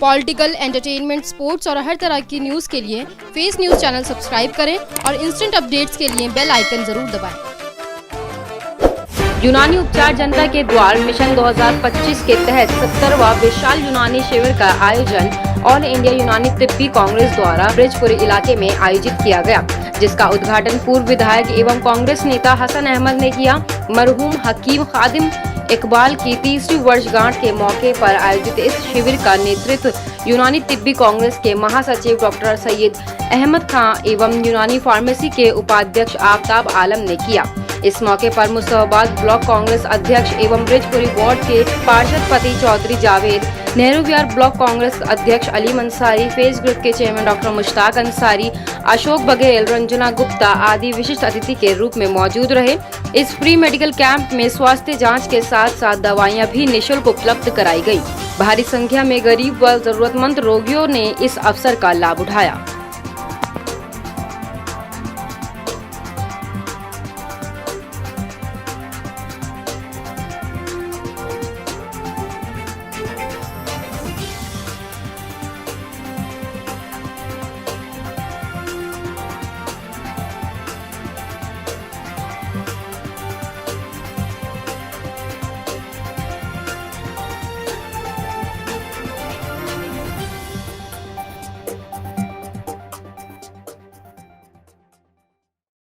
Political, entertainment, sports और हर तरह की न्यूज़ के लिए फेस न्यूज़ चैनल सब्सक्राइब करें और इंस्टेंट अपडेट्स के लिए बेल आइकन जरूर दबाएं। यूनानी उपचार जनता के द्वार मिशन 2025 के तहत 70वां विशाल यूनानी शिविर का आयोजन ऑल इंडिया यूनानी तिब्बी कांग्रेस द्वारा ब्रिजपुरी इलाके में आयोजित किया गया, जिसका उद्घाटन पूर्व विधायक एवं कांग्रेस नेता हसन अहमद ने किया। मरहूम हकीम खादिम इकबाल की 30वीं वर्षगांठ के मौके पर आयोजित इस शिविर का नेतृत्व यूनानी तिब्बी कांग्रेस के महासचिव डॉक्टर सैयद अहमद खान एवं यूनानी फार्मेसी के उपाध्यक्ष आफ्ताब आलम ने किया। इस मौके पर मुस्तफाबाद ब्लॉक कांग्रेस अध्यक्ष एवं ब्रिजपुरी वार्ड के पार्षद पति चौधरी जावेद, नेहरू विहार ब्लॉक कांग्रेस अध्यक्ष अलीम अंसारी, फेस ग्रुप के चेयरमैन डॉक्टर मुश्ताक अंसारी, अशोक बघेल, रंजना गुप्ता आदि विशिष्ट अतिथि के रूप में मौजूद रहे। इस फ्री मेडिकल कैंप में स्वास्थ्य जांच के साथ साथ दवाइयां भी निःशुल्क उपलब्ध कराई गई। भारी संख्या में गरीब व जरूरतमंद रोगियों ने इस अवसर का लाभ उठाया।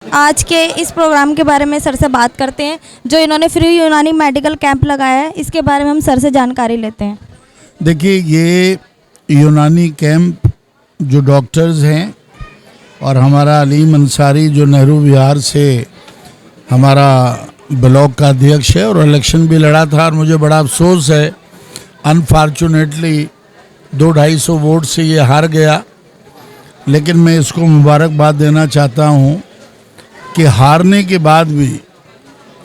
आज के इस प्रोग्राम के बारे में सर से बात करते हैं। जो इन्होंने फ्री यूनानी मेडिकल कैंप लगाया है, इसके बारे में हम सर से जानकारी लेते हैं। देखिए, ये यूनानी कैंप जो डॉक्टर्स हैं और हमारा अलीम अंसारी जो नेहरू विहार से हमारा ब्लॉक का अध्यक्ष है और इलेक्शन भी लड़ा था, और मुझे बड़ा अफसोस है, अनफॉर्चुनेटली 200-250 वोट से ये हार गया। लेकिन मैं इसको मुबारकबाद देना चाहता हूँ कि हारने के बाद भी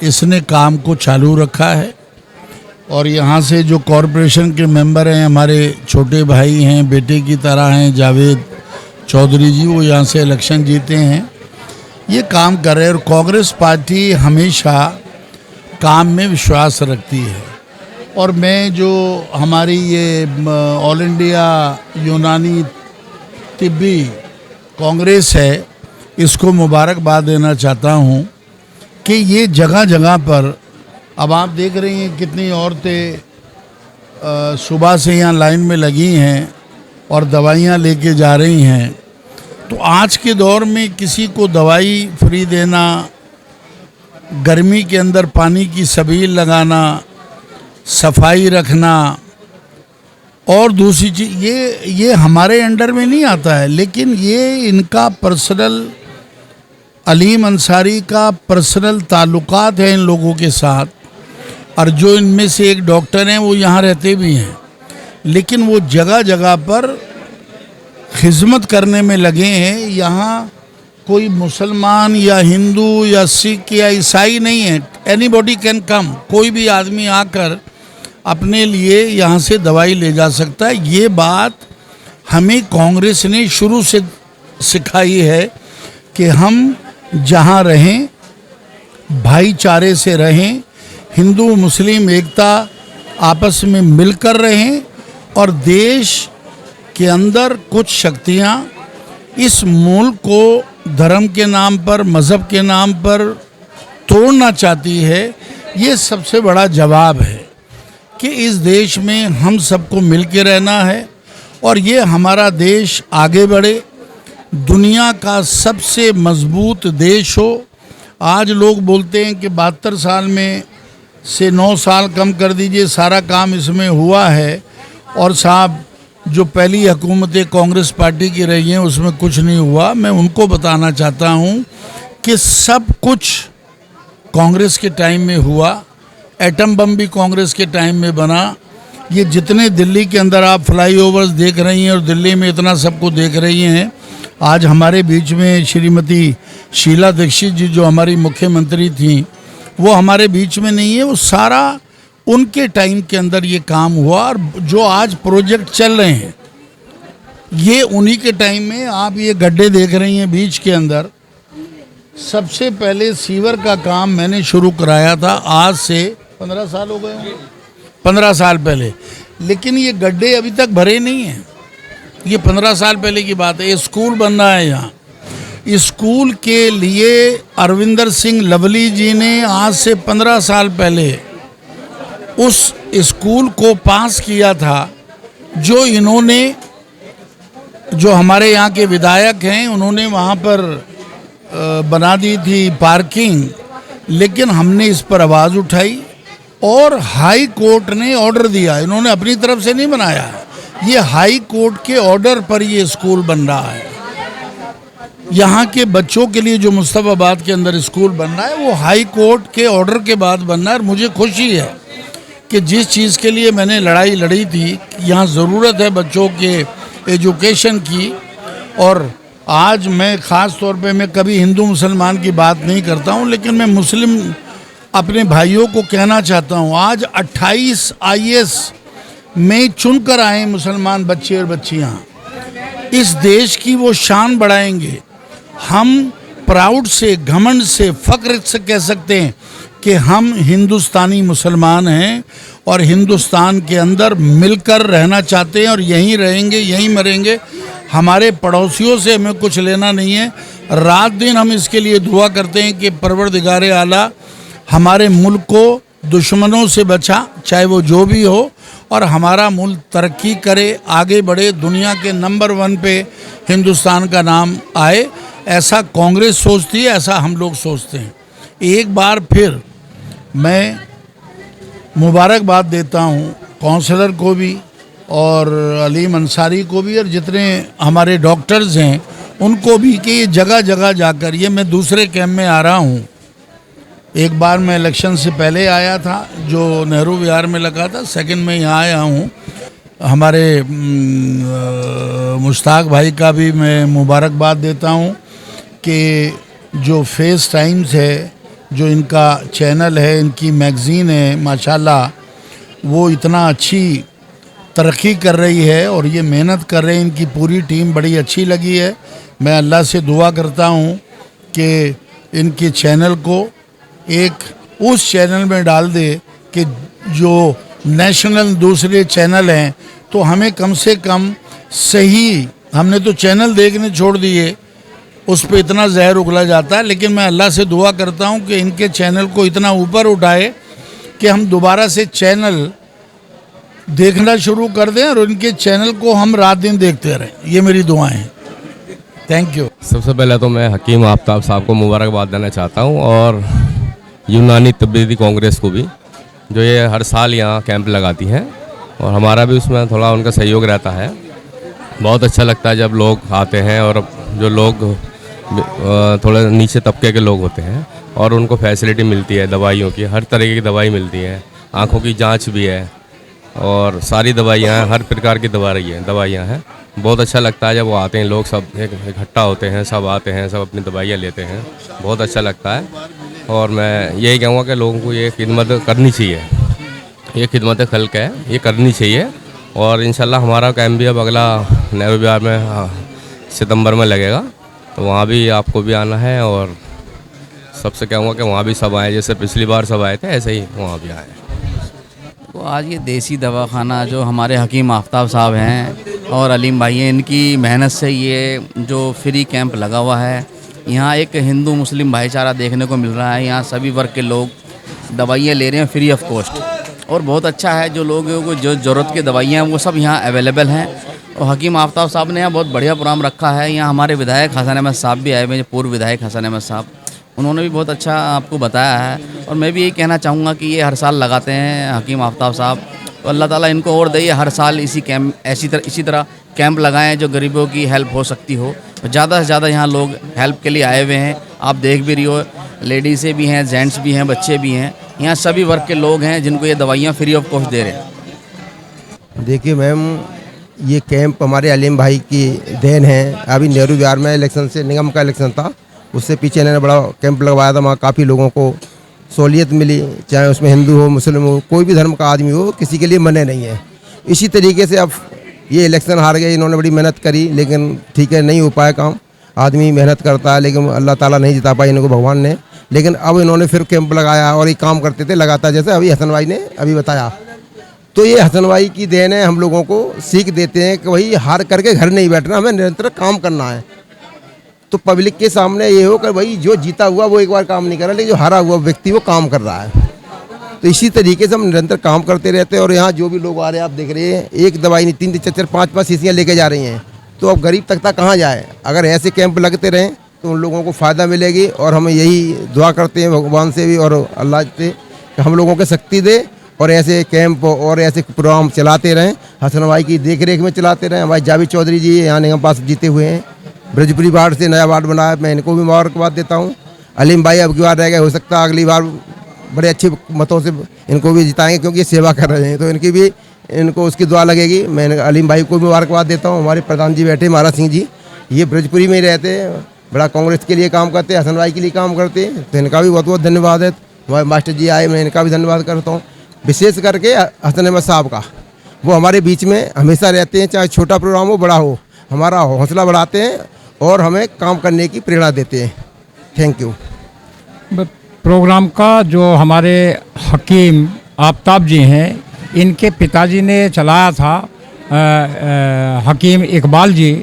इसने काम को चालू रखा है। और यहाँ से जो कॉरपोरेशन के मेंबर हैं, हमारे छोटे भाई हैं, बेटे की तरह हैं, जावेद चौधरी जी, वो यहाँ से इलेक्शन जीते हैं, ये काम कर रहे हैं। और कांग्रेस पार्टी हमेशा काम में विश्वास रखती है। और मैं जो हमारी ये ऑल इंडिया यूनानी तिब्बी कांग्रेस है, इसको मुबारकबाद देना चाहता हूँ कि ये जगह जगह पर, अब आप देख रही हैं कितनी औरतें सुबह से यहाँ लाइन में लगी हैं और दवाइयाँ लेके जा रही हैं। तो आज के दौर में किसी को दवाई फ्री देना, गर्मी के अंदर पानी की सबील लगाना, सफाई रखना, और दूसरी चीज़ ये हमारे अंडर में नहीं आता है, लेकिन ये इनका पर्सनल, अलीम अंसारी का पर्सनल ताल्लुकात है इन लोगों के साथ। और जो इनमें से एक डॉक्टर हैं, वो यहाँ रहते भी हैं, लेकिन वो जगह जगह पर खिदमत करने में लगे हैं। यहाँ कोई मुसलमान या हिंदू या सिख या ईसाई नहीं है, एनीबॉडी कैन कम, कोई भी आदमी आकर अपने लिए यहाँ से दवाई ले जा सकता है। ये बात हमें कांग्रेस ने शुरू से सिखाई है कि हम जहाँ रहें भाईचारे से रहें, हिंदू मुस्लिम एकता आपस में मिलकर रहें। और देश के अंदर कुछ शक्तियाँ इस मुल्क को धर्म के नाम पर, मज़हब के नाम पर तोड़ना चाहती है। ये सबसे बड़ा जवाब है कि इस देश में हम सबको मिल के रहना है और ये हमारा देश आगे बढ़े, दुनिया का सबसे मजबूत देश हो। आज लोग बोलते हैं कि 72 साल में से 9 साल कम कर दीजिए, सारा काम इसमें हुआ है। और साहब, जो पहली हुकूमतें कांग्रेस पार्टी की रही हैं उसमें कुछ नहीं हुआ। मैं उनको बताना चाहता हूँ कि सब कुछ कांग्रेस के टाइम में हुआ। एटम बम भी कांग्रेस के टाइम में बना। ये जितने दिल्ली के अंदर आप फ्लाईओवर्स देख रही हैं और दिल्ली में इतना सबको देख रही हैं, आज हमारे बीच में श्रीमती शीला दीक्षित जी जो हमारी मुख्यमंत्री थी, वो हमारे बीच में नहीं है। वो सारा उनके टाइम के अंदर ये काम हुआ। और जो आज प्रोजेक्ट चल रहे हैं, ये उन्हीं के टाइम में। आप ये गड्ढे देख रही हैं बीच के अंदर, सबसे पहले सीवर का काम मैंने शुरू कराया था, आज से 15 साल हो गए, 15 साल पहले। लेकिन ये गड्ढे अभी तक भरे नहीं हैं। ये 15 साल पहले की बात है। ये स्कूल बन रहा है यहाँ। इस स्कूल के लिए अरविंदर सिंह लवली जी ने आज से 15 साल पहले उस स्कूल को पास किया था, जो इन्होंने, जो हमारे यहाँ के विधायक हैं, उन्होंने वहाँ पर बना दी थी पार्किंग, लेकिन हमने इस पर आवाज़ उठाई और हाई कोर्ट ने ऑर्डर दिया। इन्होंने अपनी तरफ से नहीं बनाया, ये हाई कोर्ट के ऑर्डर पर ये स्कूल बन रहा है। यहाँ के बच्चों के लिए जो मुस्तफाबाद के अंदर स्कूल बन रहा है वो हाई कोर्ट के ऑर्डर के बाद बन रहा है। और मुझे खुशी है कि जिस चीज़ के लिए मैंने लड़ाई लड़ी थी, यहाँ ज़रूरत है बच्चों के एजुकेशन की, और आज मैं ख़ास तौर पे, मैं कभी हिंदू मुसलमान की बात नहीं करता हूँ, लेकिन मैं मुस्लिम अपने भाइयों को कहना चाहता हूँ, आज 28 IAS में चुनकर आए मुसलमान बच्चे और बच्चियाँ। इस देश की वो शान बढ़ाएंगे। हम प्राउड से, घमंड से, फ़ख्र से कह सकते हैं कि हम हिंदुस्तानी मुसलमान हैं और हिंदुस्तान के अंदर मिलकर रहना चाहते हैं और यहीं रहेंगे, यहीं मरेंगे। हमारे पड़ोसियों से हमें कुछ लेना नहीं है। रात दिन हम इसके लिए दुआ करते हैं कि परवरदिगार आला हमारे मुल्क को दुश्मनों से बचा, चाहे वो जो भी हो, और हमारा मुल्क तरक्की करे, आगे बढ़े, दुनिया के नंबर 1 पे हिंदुस्तान का नाम आए। ऐसा कांग्रेस सोचती है, ऐसा हम लोग सोचते हैं। एक बार फिर मैं मुबारकबाद देता हूँ काउंसलर को भी और अलीम अंसारी को भी और जितने हमारे डॉक्टर्स हैं उनको भी, कि ये जगह जगह जाकर, ये मैं दूसरे कैंप में आ रहा हूँ। एक बार मैं इलेक्शन से पहले आया था जो नेहरू विहार में लगा था, सेकंड में यहाँ आया हूँ। हमारे मुश्ताक भाई का भी मैं मुबारकबाद देता हूँ कि जो फेस टाइम्स है, जो इनका चैनल है, इनकी मैगज़ीन है, माशाल्लाह वो इतना अच्छी तरक्की कर रही है और ये मेहनत कर रहे हैं। इनकी पूरी टीम बड़ी अच्छी लगी है। मैं अल्लाह से दुआ करता हूँ कि इनके चैनल को एक उस चैनल में डाल दे कि जो नेशनल दूसरे चैनल हैं, तो हमें कम से कम सही, हमने तो चैनल देखने छोड़ दिए, उस पर इतना जहर उगला जाता है। लेकिन मैं अल्लाह से दुआ करता हूँ कि इनके चैनल को इतना ऊपर उठाए कि हम दोबारा से चैनल देखना शुरू कर दें और उनके चैनल को हम रात दिन देखते रहें। ये मेरी दुआएं हैं। Thank you. सबसे पहले तो मैं हकीम आफ्ताब साहब को मुबारकबाद देना चाहता हूँ और यूनानी तिब्बती कांग्रेस को भी, जो ये हर साल यहाँ कैंप लगाती हैं और हमारा भी उसमें थोड़ा उनका सहयोग रहता है। बहुत अच्छा लगता है जब लोग आते हैं और जो लोग थोड़े नीचे तबके के लोग होते हैं और उनको फैसिलिटी मिलती है, दवाइयों की, हर तरीके की दवाई मिलती है, आँखों की जांच भी है और सारी दवाइयाँ हैं, हर प्रकार की दवाइयाँ हैं। बहुत अच्छा लगता है जब वो आते हैं, लोग सब इकट्ठा होते हैं, सब आते हैं, सब अपनी दवाइयाँ लेते हैं। बहुत अच्छा लगता है और मैं यही कहूँगा कि लोगों को ये खिदमत करनी चाहिए। ये खिदमत खल्क है, ये करनी चाहिए। और इंशाल्लाह हमारा कैंप भी अब अगला नेहरू विहार में सितंबर में लगेगा, तो वहाँ भी आपको भी आना है और सबसे कहूँगा कि वहाँ भी सब आए, जैसे पिछली बार सब आए थे ऐसे ही वहाँ भी आए। तो आज ये देसी दवाखाना जो हमारे हकीम आफ्ताब साहब हैं और अलीम भाई हैं, इनकी मेहनत से ये जो फ्री कैंप लगा हुआ है, यहाँ एक हिंदू मुस्लिम भाईचारा देखने को मिल रहा है। यहाँ सभी वर्ग के लोग दवाइयाँ ले रहे हैं फ्री ऑफ कॉस्ट और बहुत अच्छा है। जो लोगों को जो ज़रूरत की दवाइयाँ हैं वो सब यहाँ अवेलेबल हैं। और हकीम आफ्ताब साहब ने यहाँ बहुत बढ़िया प्रोग्राम रखा है। यहाँ हमारे विधायक हसन अहमद साहब भी आए हुए हैं, पूर्व विधायक हसन अहमद साहब, उन्होंने भी बहुत अच्छा आपको बताया है। और मैं भी यही कहना चाहूँगा कि ये हर साल लगाते हैं हकीम आफ्ताब साहब, तो अल्लाह ताला इनको और दे, हर साल इसी तरह कैंप लगाएं जो गरीबों की हेल्प हो सकती हो। तो ज़्यादा से ज़्यादा यहाँ लोग हेल्प के लिए आए हुए हैं। आप देख भी रही हो, लेडीज़ें भी हैं, जेंट्स भी हैं, बच्चे भी हैं। यहाँ सभी वर्ग के लोग हैं जिनको ये दवाइयाँ फ्री ऑफ कॉस्ट दे रहे हैं। देखिए मैम, ये कैंप हमारे अलीम भाई की देन है। अभी नेहरू विहार में इलेक्शन से, निगम का इलेक्शन था, उससे पीछे इन्होंने बड़ा कैंप लगवाया था। वहाँ काफ़ी लोगों को सहूलियत मिली, चाहे उसमें हिंदू हो, मुस्लिम हो, कोई भी धर्म का आदमी हो, किसी के लिए मने नहीं है। इसी तरीके से अब ये इलेक्शन हार गए, इन्होंने बड़ी मेहनत करी, लेकिन ठीक है, नहीं हो पाया काम। आदमी मेहनत करता है लेकिन अल्लाह ताला नहीं जिता पाई इनको, भगवान ने। लेकिन अब इन्होंने फिर कैंप लगाया और ये काम करते थे लगातार, जैसे अभी हसन भाई ने अभी बताया। तो ये हसन भाई की देन है, हम लोगों को सीख देते हैं कि भाई हार करके घर नहीं बैठना, हमें निरंतर काम करना है। तो पब्लिक के सामने ये हो कि भाई जो जीता हुआ वो एक बार काम नहीं कर रहा, लेकिन जो हारा हुआ व्यक्ति वो काम कर रहा है। तो इसी तरीके से हम निरंतर काम करते रहते हैं। और यहाँ जो भी लोग आ रहे हैं आप देख रहे हैं, एक दवाई नहीं 3 4 5 शीशियाँ लेके जा रही हैं। तो अब गरीब तक कहाँ जाए? अगर ऐसे कैंप लगते रहें तो उन लोगों को फ़ायदा मिलेगी। और हम यही दुआ करते हैं भगवान से भी और अल्लाह से कि हम लोगों को शक्ति दे और ऐसे कैंप और ऐसे प्रोग्राम चलाते रहें, हसन भाई की देख रेख में चलाते रहें। हमारे जावेद चौधरी जी यहाँ निगम पास जीते हुए हैं, ब्रजपुरी वार्ड से नया वार्ड बना है, मैं इनको भी मुबारकबाद देता हूँ। अलीम भाई अब की बार रह गए, हो सकता है अगली बार बड़े अच्छे मतों से इनको भी जिताएंगे, क्योंकि ये सेवा कर रहे हैं, तो इनकी भी इनको उसकी दुआ लगेगी। मैं अलीम भाई को भी मुबारकबाद देता हूँ। हमारे प्रधान जी बैठे महाराज सिंह जी, ये ब्रजपुरी में ही रहते हैं, बड़ा कांग्रेस के लिए काम करते हैं, हसन भाई के लिए काम करते हैं, तो इनका भी बहुत बहुत धन्यवाद है। हमारे मास्टर जी आए, मैं इनका भी धन्यवाद करता हूँ। विशेष करके हसन अहमद साहब का, वो हमारे बीच में हमेशा रहते हैं, चाहे छोटा प्रोग्राम हो बड़ा हो, हमारा हौसला बढ़ाते हैं और हमें काम करने की प्रेरणा देते हैं। Thank you. प्रोग्राम का जो हमारे हकीम आफ्ताब जी हैं, इनके पिताजी ने चलाया था, हकीम इकबाल जी,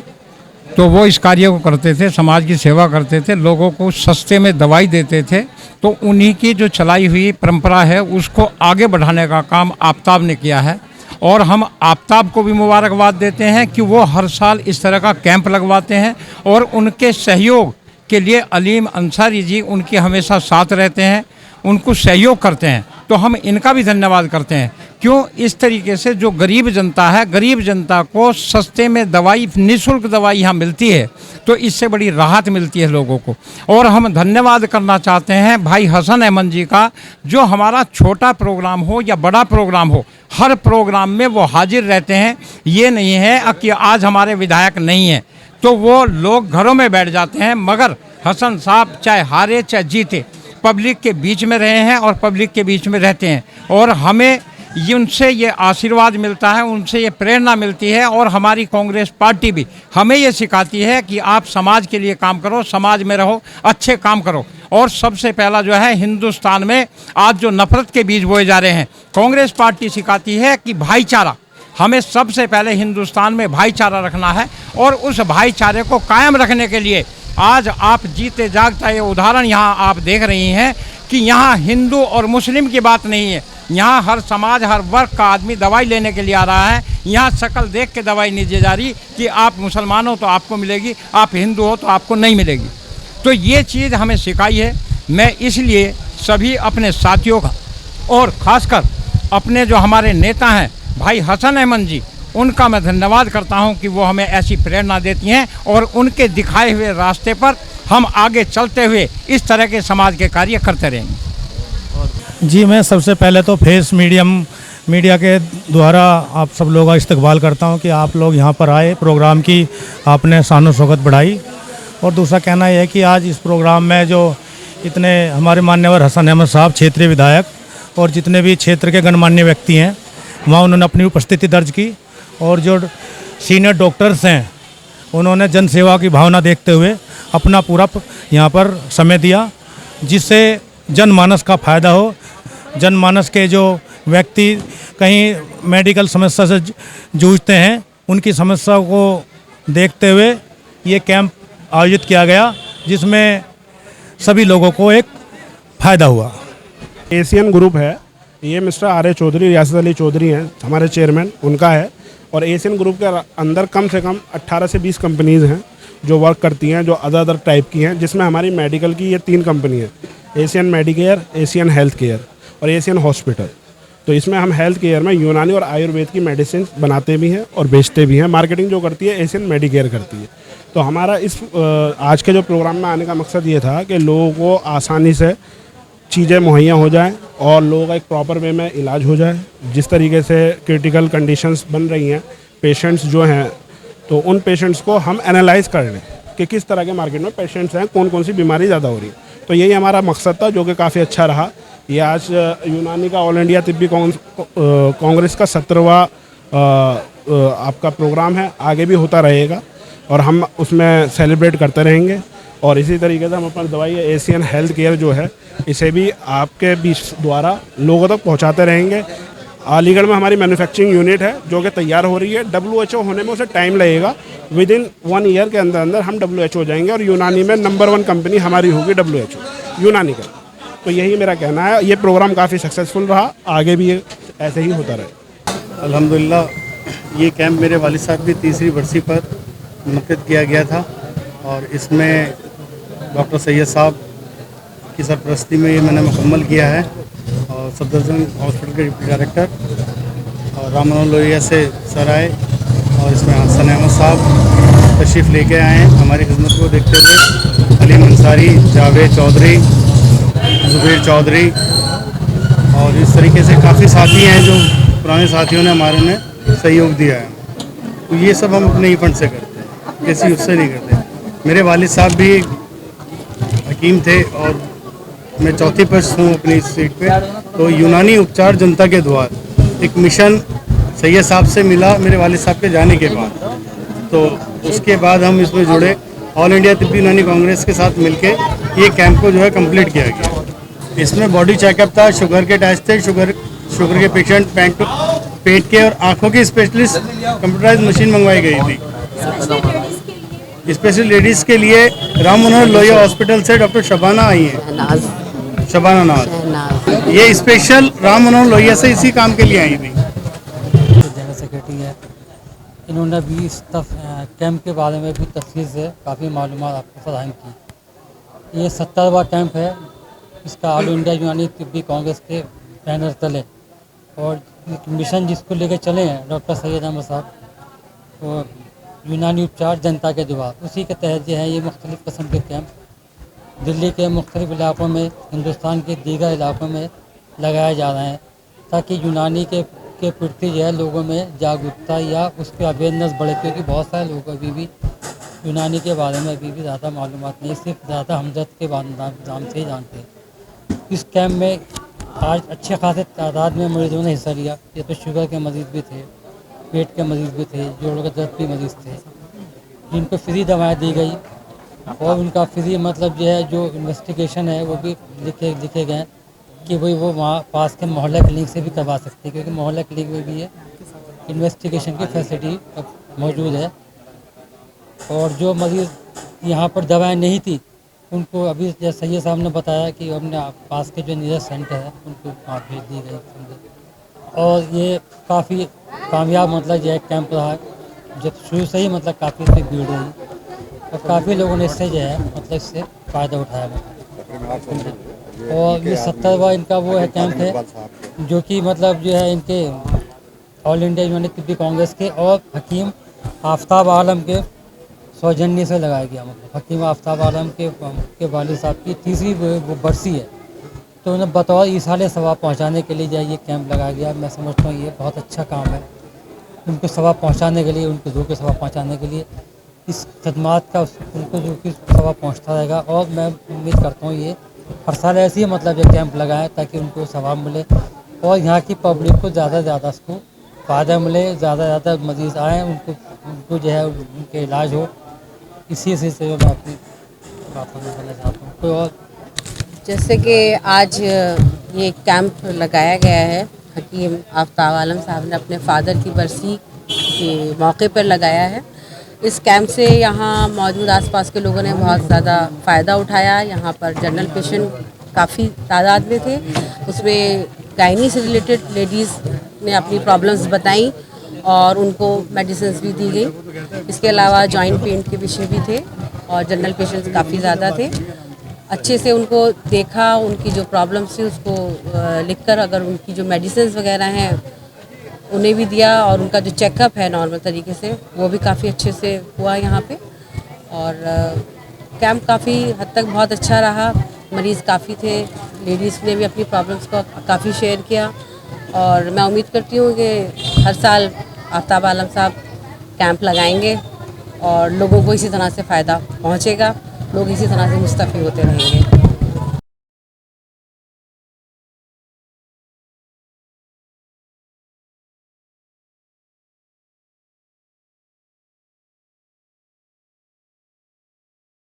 तो वो इस कार्य को करते थे, समाज की सेवा करते थे, लोगों को सस्ते में दवाई देते थे। तो उन्हीं की जो चलाई हुई परंपरा है उसको आगे बढ़ाने का काम आफ्ताब ने किया है। और हम आफ्ताब को भी मुबारकबाद देते हैं कि वो हर साल इस तरह का कैंप लगवाते हैं और उनके सहयोग के लिए अलीम अंसारी जी उनके हमेशा साथ रहते हैं, उनको सहयोग करते हैं। तो हम इनका भी धन्यवाद करते हैं। क्यों? इस तरीके से जो गरीब जनता है, गरीब जनता को सस्ते में दवाई, निःशुल्क दवाई यहाँ मिलती है, तो इससे बड़ी राहत मिलती है लोगों को। और हम धन्यवाद करना चाहते हैं भाई हसन अहमद जी का, जो हमारा छोटा प्रोग्राम हो या बड़ा प्रोग्राम हो, हर प्रोग्राम में वो हाजिर रहते हैं। ये नहीं है कि आज हमारे विधायक नहीं हैं तो वो लोग घरों में बैठ जाते हैं, मगर हसन साहब चाहे हारे चाहे जीते पब्लिक के बीच में रहे हैं और पब्लिक के बीच में रहते हैं। और हमें उनसे ये आशीर्वाद मिलता है, उनसे ये प्रेरणा मिलती है। और हमारी कांग्रेस पार्टी भी हमें ये सिखाती है कि आप समाज के लिए काम करो, समाज में रहो, अच्छे काम करो। और सबसे पहला जो है, हिंदुस्तान में आज जो नफरत के बीज बोए जा रहे हैं, कांग्रेस पार्टी सिखाती है कि भाईचारा, हमें सबसे पहले हिंदुस्तान में भाईचारा रखना है। और उस भाईचारे को कायम रखने के लिए आज आप जीते जागता ये उदाहरण यहाँ आप देख रही हैं कि यहाँ हिंदू और मुस्लिम की बात नहीं है, यहाँ हर समाज, हर वर्ग का आदमी दवाई लेने के लिए आ रहा है। यहाँ शक्ल देख के दवाई नहीं दी जा रही कि आप मुसलमान हो तो आपको मिलेगी, आप हिंदू हो तो आपको नहीं मिलेगी। तो ये चीज़ हमें सिखाई है। मैं इसलिए सभी अपने साथियों का और ख़ासकर अपने जो हमारे नेता हैं भाई हसन अहमद जी, उनका मैं धन्यवाद करता हूं कि वो हमें ऐसी प्रेरणा देती हैं और उनके दिखाए हुए रास्ते पर हम आगे चलते हुए इस तरह के समाज के कार्य करते रहेंगे। जी, मैं सबसे पहले तो फेस मीडिया के द्वारा आप सब लोगों का इस्तकबाल करता हूं कि आप लोग यहां पर आए, प्रोग्राम की आपने शान और शौकत बढ़ाई। और दूसरा कहना यह है कि आज इस प्रोग्राम में जो इतने हमारे मान्यवर हसन अहमद साहब क्षेत्रीय विधायक और जितने भी क्षेत्र के गणमान्य व्यक्ति हैं, वहाँ उन्होंने अपनी उपस्थिति दर्ज की। और जो सीनियर डॉक्टर्स हैं उन्होंने जन सेवा की भावना देखते हुए अपना पूरा यहाँ पर समय दिया, जिससे जनमानस का फ़ायदा हो। जनमानस के जो व्यक्ति कहीं मेडिकल समस्या से जूझते हैं, उनकी समस्या को देखते हुए ये कैंप आयोजित किया गया, जिसमें सभी लोगों को एक फ़ायदा हुआ। एशियन ग्रुप है, ये मिस्टर आर.ए. चौधरी, रियासत अली चौधरी हैं हमारे चेयरमैन, उनका है। और एशियन ग्रुप के अंदर कम से कम 18 से 20 कंपनीज़ हैं जो वर्क करती हैं, जो अदर टाइप की हैं, जिसमें हमारी मेडिकल की ये 3 कंपनी है, Asian Medicare, Asian health care और एशियन हॉस्पिटल। तो इसमें हम हेल्थ केयर में यूनानी और आयुर्वेद की मेडिसिन बनाते भी हैं और बेचते भी हैं। मार्केटिंग जो करती है एशियन मेडिकेयर करती है। तो हमारा इस आज के जो प्रोग्राम में आने का मकसद ये था कि लोगों को आसानी से चीज़ें मुहैया हो जाएं और लोगों का एक प्रॉपर वे में इलाज हो जाए। जिस तरीके से क्रिटिकल कंडीशंस बन रही हैं, पेशेंट्स जो हैं, तो उन पेशेंट्स को हम एनालाइज कर लें कि किस तरह के मार्केट में पेशेंट्स हैं, कौन कौन सी बीमारी ज़्यादा हो रही है। तो यही हमारा मकसद था, जो कि काफ़ी अच्छा रहा। ये आज यूनानी का ऑल इंडिया तिब्बी कांग्रेस का 17वां आपका प्रोग्राम है, आगे भी होता रहेगा और हम उसमें सेलिब्रेट करते रहेंगे। और इसी तरीके से हम अपनी दवाई एशियन हेल्थ केयर जो है, इसे भी आपके बीच द्वारा लोगों तक पहुंचाते रहेंगे। अलीगढ़ में हमारी मैन्युफैक्चरिंग यूनिट है जो कि तैयार हो रही है। WHO होने में उसे टाइम लगेगा, विद इन 1 ईयर के अंदर अंदर हम WHO हो जाएंगे और यूनानी में नंबर 1 कंपनी हमारी होगी WHO यूनानी का। तो यही मेरा कहना है। ये प्रोग्राम काफ़ी सक्सेसफुल रहा, आगे भी ये ऐसे ही होता रहे। अल्हम्दुलिल्लाह ये कैंप मेरे वालिद साहब की 3री बरसी पर मुनक़िद किया गया था और इसमें डॉक्टर सैयद साहब की सरपरस्ती में ये मैंने मुकम्मल किया है और सफदरजंग हॉस्पिटल के डिप्टी डायरेक्टर और राम मनोहर लोहिया से सर आए और इसमें हसन अहमद साहब तशरीफ़ लेके आए हैं। हमारी खिदमत को देखते हुए अलीम अंसारी, जावेद चौधरी, जुबैर चौधरी और इस तरीके से काफ़ी साथी हैं जो पुराने साथियों ने हमारे ने सहयोग दिया है। तो ये सब हम अपने ही फंड से करते हैं, किसी उससे नहीं करते। मेरे वालिद साहब भी हकीम थे और मैं 4थी पर्स हूँ अपनी इस सीट पे। तो यूनानी उपचार जनता के द्वार एक मिशन सैयद साहब से मिला मेरे वालिद साहब के जाने के बाद, तो उसके बाद हम इसमें जुड़े। ऑल इंडिया तिब्बी यूनानी कांग्रेस के साथ मिलके ये कैंप को जो है कंप्लीट किया गया। इसमें बॉडी चेकअप था, शुगर के टेस्ट थे, शुगर के पेशेंट, पेट के और आँखों की स्पेशलिस्ट कंप्यूटराइज मशीन मंगवाई गई थी। स्पेशल लेडीज़ के लिए राम मनोहर लोहिया हॉस्पिटल से डॉक्टर शबाना आई हैं, शबाना नाज। ये स्पेशल राम मनोहर लोहिया से इसी काम के लिए आई थी। जनरल सेक्रेटरी है, इन्होंने भी इस कैंप के बारे में भी तफसील से काफ़ी मालूमात आपको फराहम की। ये 70वां कैंप है, इसका ऑल इंडिया यूनानी तिब्बी कांग्रेस के बैनर तले और मिशन जिसको लेकर चले हैं डॉक्टर सैयद अहमद साहब, वो यूनानी उपचार जनता के द्वार, उसी के तहत जो है ये मुख्तलिफ़ किस्म के कैंप दिल्ली के मुख्तलिफ़ इलाकों में, हिंदुस्तान के दीगर इलाकों में लगाए जा रहे हैं ताकि यूनानी के प्रति जो है लोगों में जागरूकता या उसकी अवेयरनेस बढ़े, क्योंकि बहुत सारे लोग अभी भी यूनानी के बारे में अभी भी ज़्यादा मालूमात नहीं, सिर्फ ज़्यादा हमदर्द के नाम से ही जानते हैं। इस कैंप में आज अच्छे खासे तादाद में मरीजों ने हिस्सा लिया। ये तो शुगर के मरीज़ भी थे, पेट के मरीज़ भी थे, जोड़ों के दर्द के मरीज़ थे, जिनको फ्री दवाएं दी गई और उनका फ्री मतलब जो है जो इन्वेस्टिगेशन है वो भी लिखे गए कि भाई वो वहाँ पास के मोहल्ला क्लिनिक से भी करवा सकते हैं, क्योंकि मोहल्ला क्लिनिक में भी है इन्वेस्टिगेशन की फैसिलिटी अब मौजूद है। और जो मरीज़ यहाँ पर दवाएं नहीं थी उनको अभी जैसे सैयद साहब ने बताया कि हमने पास के जो नियर सेंटर है उनको वहाँ भेज दी गई। और ये काफ़ी कामयाब मतलब जो है कैंप रहा, जब शुरू से ही मतलब काफ़ी इसमें भीड़ रही और काफ़ी लोगों ने इससे जो है मतलब इससे फ़ायदा उठाया। और ये 70वां इनका वो है कैंप है जो कि मतलब जो है इनके ऑल इंडिया यूनानी तिब्बी कांग्रेस के और हकीम आफ्ताब आलम के सौजन्य से लगाया गया। मतलब हकीम आफ्ताब आलम के वालिद साहब की 3री वो बरसी है, तो उन्हें बतौर ईसाले सवाब पहुँचाने के लिए जो ये कैंप लगाया गया। मैं समझता हूँ ये बहुत अच्छा काम है, उनको सवाब पहुँचाने के लिए, उनके रूह के सवाब पहुँचाने के लिए इस खदमात का उनको जो कि सवाब पहुँचता रहेगा। और मैं उम्मीद करता हूँ ये हर साल ऐसे ही मतलब ये कैंप लगाएं ताकि उनको सवाब मिले और यहाँ की पब्लिक को ज़्यादा से ज़्यादा उसको फ़ायदा मिले, ज़्यादा से ज़्यादा मरीज़ आएँ, उनको जो है उनके इलाज हो। इसी से मैं अपनी बातों में कहना चाहता हूँ। कोई और जैसे कि आज ये कैंप लगाया गया है, हकीम आफ्ताब आलम साहब ने अपने फादर की बरसी के मौके पर लगाया है। इस कैंप से यहाँ मौजूद आसपास के लोगों ने बहुत ज़्यादा फ़ायदा उठाया। यहाँ पर जनरल पेशेंट काफ़ी तादाद में थे, उसमें गायनी से रिलेटेड लेडीज़ ने अपनी प्रॉब्लम्स बताई और उनको मेडिसिन भी दी गई। इसके अलावा जॉइंट पेन के विषय भी थे और जनरल पेशेंट्स काफ़ी ज़्यादा थे। अच्छे से उनको देखा, उनकी जो प्रॉब्लम्स थी उसको लिखकर अगर उनकी जो मेडिसिन वगैरह हैं उन्हें भी दिया और उनका जो चेकअप है नॉर्मल तरीके से वो भी काफ़ी अच्छे से हुआ यहाँ पे। और कैंप काफ़ी हद तक बहुत अच्छा रहा, मरीज़ काफ़ी थे, लेडीज़ ने भी अपनी प्रॉब्लम्स को काफ़ी शेयर किया। और मैं उम्मीद करती हूँ कि हर साल आफ्ताब आलम साहब कैंप लगाएंगे और लोगों को इसी तरह से फ़ायदा पहुँचेगा, लोग इसी तरह से मुस्तफ़ीद होते रहेंगे।